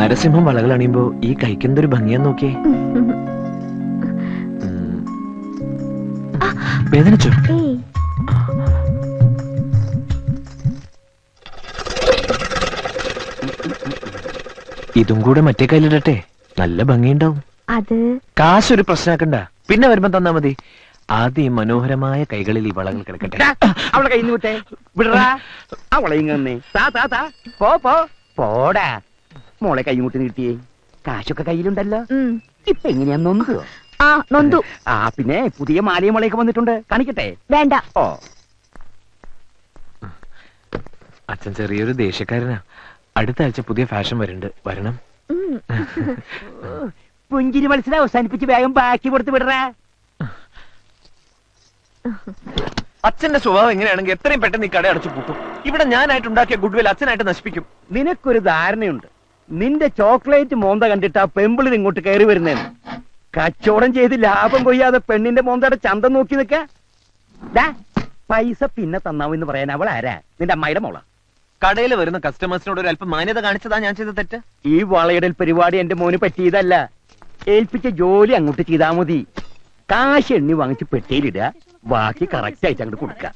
നരസിംഹം വളകൾ അണിയുമ്പോ ഈ കഴിക്കുന്നതൊരു ഭംഗിയാന്ന് നോക്കിയേ. വേദനിച്ചോ? ഇതും കൂടെ മറ്റേ കയ്യിലിടട്ടെ, നല്ല ഭംഗിയുണ്ടാവും. അത് കാശൊരു പ്രശ്നമാക്കണ്ട, പിന്നെ വരുമ്പോ തന്നാ മതി. ആദ്യം ഈ മനോഹരമായ കൈകളിൽ ഈ വളകൾ കിടക്കട്ടെ. അവളെ കയ്യിൽ നിന്ന് വിട്ടേ, വിടറാ. അവളെ ഇങ്ങനെ പോടാ. മോളെ കൈമുട്ടി നീട്ടിയേ, കാശൊക്കെ കയ്യിലുണ്ടല്ലോ. ഇപ്പൊ എങ്ങനെയാ നൊന്തു? നൊന്തു. പിന്നെ പുതിയ മാലയും വളയൊക്കെ വന്നിട്ടുണ്ട്, കാണിക്കട്ടെ? വേണ്ട. ഓ, അച്ഛൻ ചെറിയൊരു ദേഷ്യക്കാരനാ. അടുത്ത ആഴ്ച പുതിയ ഫാഷൻ വരുന്നുണ്ട്, വരണം. പുഞ്ചിരി മത്സരം അവസാനിപ്പിച്ച് വേഗം ബാക്കി കൊടുത്ത് വിടറാ. അച്ഛന്റെ സ്വഭാവം എങ്ങനെയാണെങ്കിൽ എത്രയും പെട്ടെന്ന് ഈ കട അടച്ചു പൂട്ടും. ഇവിടെ ഞാനായിട്ട് ഉണ്ടാക്കിയ ഗുഡ്വിൽ അച്ഛനായിട്ട് നശിപ്പിക്കും. നിനക്കൊരു ധാരണയുണ്ട്, നിന്റെ ചോക്ലേറ്റ് മോന്ത കണ്ടിട്ട് ആ പെമ്പിളിന് ഇങ്ങോട്ട് കയറി വരുന്നേന്ന്. കച്ചവടം ചെയ്ത് ലാഭം കൊയ്യാതെ പെണ്ണിന്റെ മോന്തയുടെ ചന്തം നോക്കി നിക്ക. പൈസ പിന്നെ തന്നാവെന്ന് പറയാൻ അവൾ ആരാ? നിന്റെ അമ്മായിയുടെ മോള. കടയിൽ വരുന്ന കസ്റ്റമേഴ്സിനോട് ഒരു അല്പം മാന്യത കാണിച്ചതാ ഞാൻ ചെയ്ത തെറ്റ്. ഈ വളയിടൽ പരിപാടി എന്റെ മോന് പറ്റിയതല്ല. ഏൽപ്പിച്ച ജോലി അങ്ങോട്ട് ചെയ്താൽ മതി. കാശ് എണ്ണി വാങ്ങിച്ച് പെട്ടിയിലിടുക, ബാക്കി കറക്റ്റ് ആയിട്ട് അങ്ങോട്ട് കൊടുക്കുക.